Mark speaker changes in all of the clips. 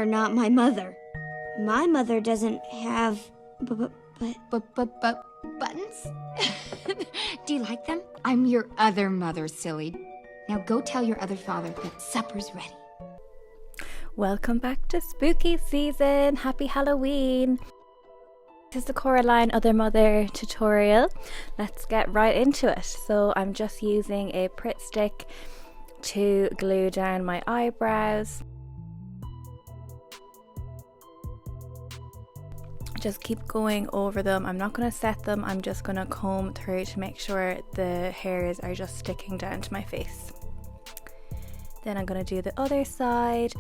Speaker 1: are not my mother. My mother doesn't have
Speaker 2: buttons? Do you like them? I'm your other mother, silly. Now go tell your other father that supper's ready.
Speaker 3: Welcome back to spooky season. Happy Halloween. This is the Coraline Other Mother tutorial. Let's get right into it. So I'm just using a Pritt stick to glue down my eyebrows. Just keep going over them. I'm not going to set them, I'm just going to comb through to make sure the hairs are just sticking down to my face. Then I'm going to do the other side.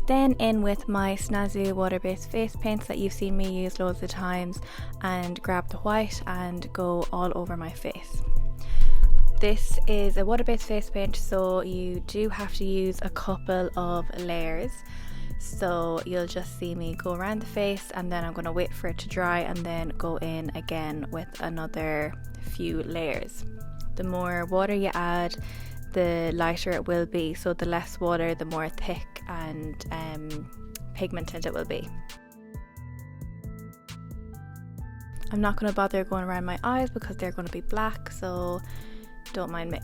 Speaker 3: Then in with my snazzy water-based face paints that you've seen me use loads of times, and grab the white and go all over my face. This is a water-based face paint, so you do have to use a couple of layers. So you'll just see me go around the face, and then I'm going to wait for it to dry and then go in again with another few layers. The more water you add, the lighter it will be, so the less water, the more thick and pigmented it will be. I'm not going to bother going around my eyes because they're going to be black, so don't mind me.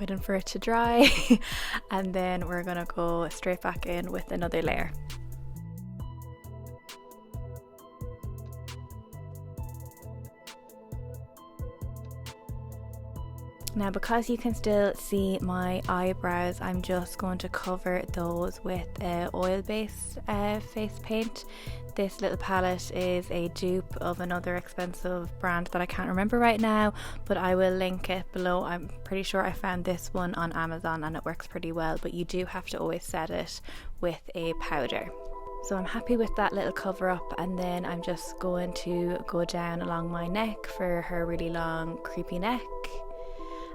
Speaker 3: Waiting for it to dry and then we're gonna go straight back in with another layer. Now, because you can still see my eyebrows, I'm just going to cover those with oil-based face paint. This little palette is a dupe of another expensive brand that I can't remember right now, but I will link it below. I'm pretty sure I found this one on Amazon and it works pretty well, but you do have to always set it with a powder. So I'm happy with that little cover up, and then I'm just going to go down along my neck for her really long creepy neck.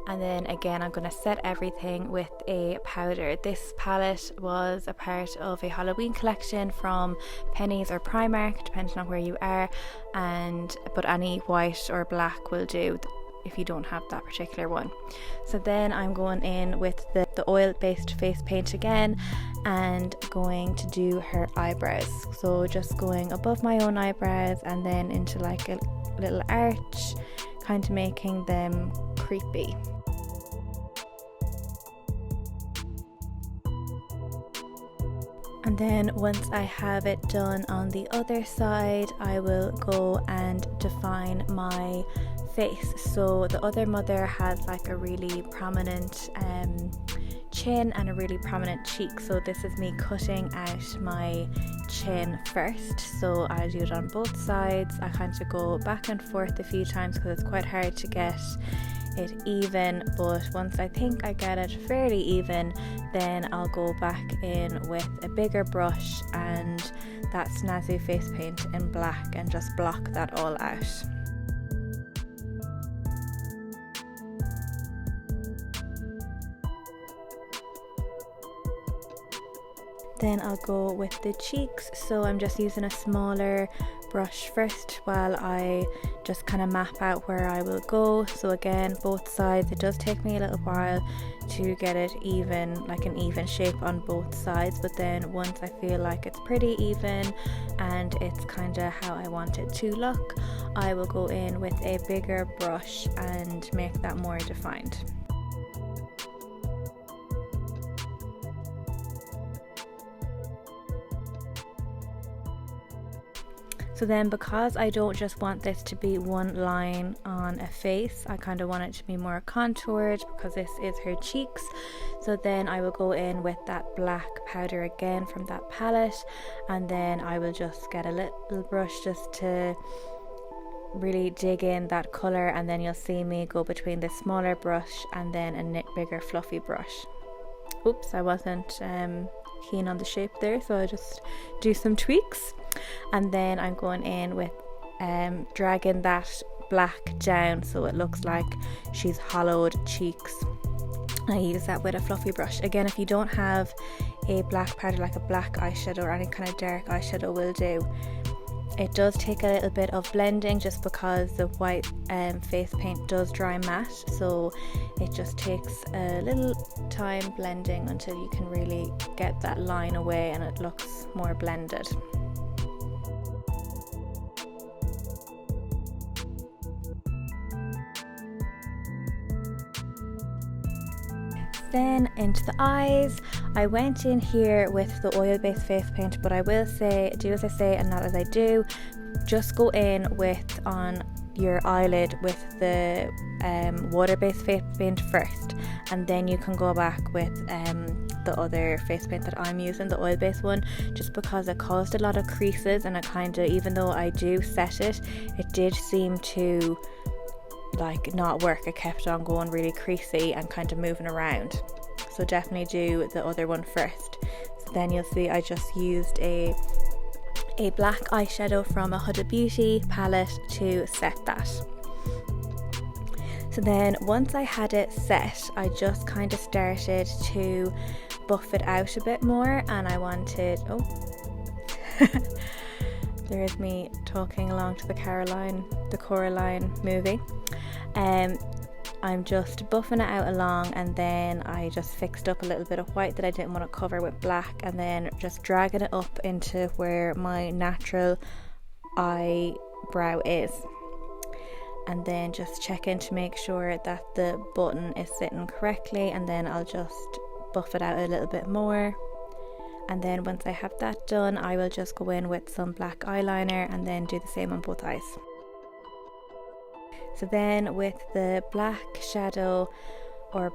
Speaker 3: And then again, I'm going to set everything with a powder. This palette was a part of a Halloween collection from Penneys or Primark, depending on where you are, but any white or black will do if you don't have that particular one. So then I'm going in with the oil-based face paint again and going to do her eyebrows. So just going above my own eyebrows and then into like a little arch, kind of making them creepy. And then once I have it done on the other side, I will go and define my face. So the other mother has like a really prominent chin and a really prominent cheek, so this is me cutting out my chin first. So I do it on both sides. I kind of go back and forth a few times because it's quite hard to get it even, but once I think I get it fairly even, then I'll go back in with a bigger brush and that snazzy face paint in black and just block that all out. Then I'll go with the cheeks, so I'm just using a smaller brush first while I just kind of map out where I will go. So again, both sides, it does take me a little while to get it even, like an even shape on both sides, but then once I feel like it's pretty even and it's kind of how I want it to look, I will go in with a bigger brush and make that more defined. So then, because I don't just want this to be one line on a face, I kind of want it to be more contoured because this is her cheeks. So then I will go in with that black powder again from that palette, and then I will just get a little brush just to really dig in that colour, and then you'll see me go between the smaller brush and then a bigger fluffy brush. Oops, I wasn't keen on the shape there, so I just do some tweaks. And then I'm going in with dragging that black down so it looks like she's hollowed cheeks. I use that with a fluffy brush. Again, if you don't have a black powder like a black eyeshadow or any kind of dark eyeshadow will do, It does take a little bit of blending just because the white face paint does dry matte, so it just takes a little time blending until you can really get that line away and it looks more blended. Then into the eyes, I went in here with the oil-based face paint, but I will say, do as I say and not as I do. Just go in with on your eyelid with the water-based face paint first, and then you can go back with the other face paint that I'm using, the oil-based one, just because it caused a lot of creases, and it kind of, even though I do set it, it did seem to like not work. It kept on going really creasy and kind of moving around, so definitely do the other one first. So then you'll see I just used a black eyeshadow from a Huda Beauty palette to set that. So then once I had it set, I just kind of started to buff it out a bit more, and I wanted, there's me talking along to the Coraline movie. I'm just buffing it out along, and then I just fixed up a little bit of white that I didn't want to cover with black, and then just dragging it up into where my natural eyebrow is, and then just checking to make sure that the button is sitting correctly, and then I'll just buff it out a little bit more. And then once I have that done, I will just go in with some black eyeliner and then do the same on both eyes. So then with the black shadow or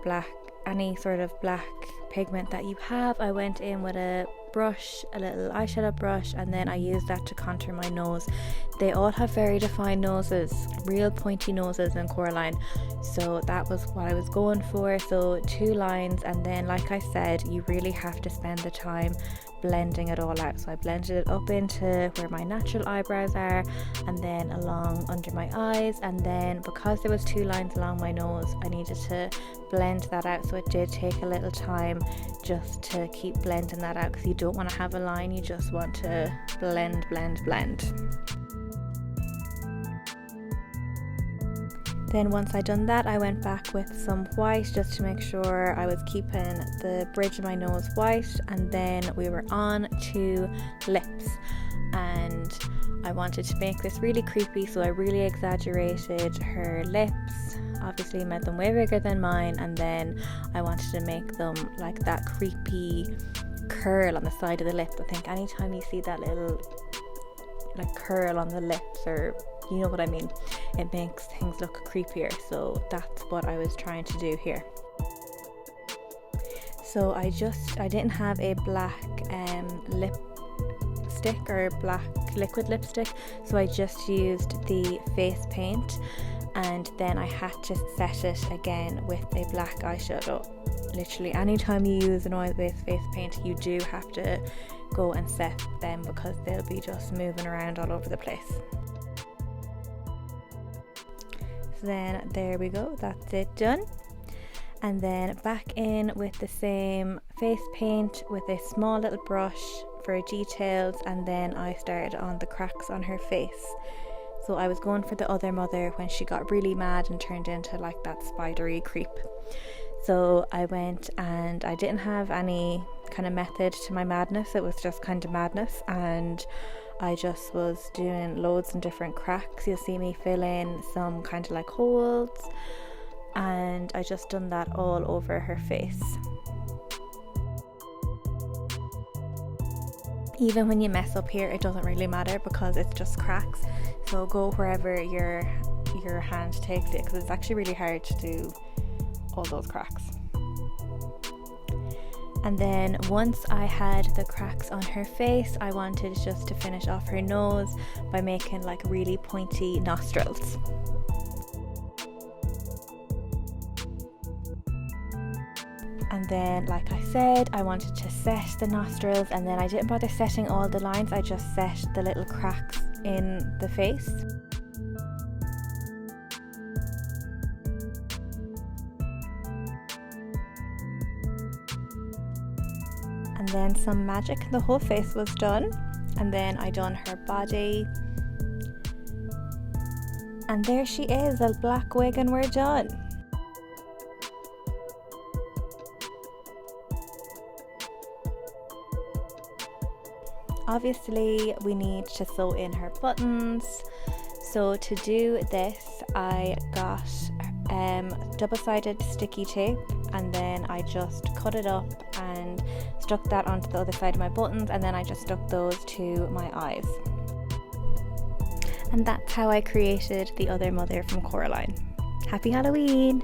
Speaker 3: any sort of black pigment that you have, I went in with a brush, a little eyeshadow brush, and then I used that to contour my nose. They all have very defined noses, real pointy noses in Coraline, so that was what I was going for. So 2 lines, and then like I said, you really have to spend the time blending it all out. So I blended it up into where my natural eyebrows are, and then along under my eyes, and then because there was 2 lines along my nose, I needed to blend that out. So it did take a little time just to keep blending that out, because you don't want to have a line, you just want to blend. Then once I'd done that, I went back with some white just to make sure I was keeping the bridge of my nose white, and then we were on to lips, and I wanted to make this really creepy, so I really exaggerated her lips, obviously made them way bigger than mine, and then I wanted to make them like that creepy curl on the side of the lip. I think anytime you see that little like curl on the lips, or you know what I mean, it makes things look creepier, so that's what I was trying to do here. So I didn't have a black lipstick or black liquid lipstick, so I just used the face paint, and then I had to set it again with a black eyeshadow. Literally anytime you use an oil-based face paint, you do have to go and set them, because they'll be just moving around all over the place. So then there we go, that's it done. And then back in with the same face paint with a small little brush for details, and then I started on the cracks on her face. So I was going for the other mother when she got really mad and turned into like that spidery creep. So I went, and I didn't have any kind of method to my madness, it was just kind of madness, and I just was doing loads and different cracks. You'll see me fill in some kind of like holes, and I just done that all over her face. Even when you mess up here, it doesn't really matter because it's just cracks, so go wherever your hand takes it, because it's actually really hard to do all those cracks. And then once I had the cracks on her face, I wanted just to finish off her nose by making like really pointy nostrils. And then, like I said, I wanted to set the nostrils, and then I didn't bother setting all the lines, I just set the little cracks in the face. And then some magic, the whole face was done, and then I done her body, And there she is, a black wig, and we're done. Obviously we need to sew in her buttons, so to do this I got double-sided sticky tape, and then I just cut it up and stuck that onto the other side of my buttons, and then I just stuck those to my eyes. And that's how I created the other mother from Coraline. Happy Halloween!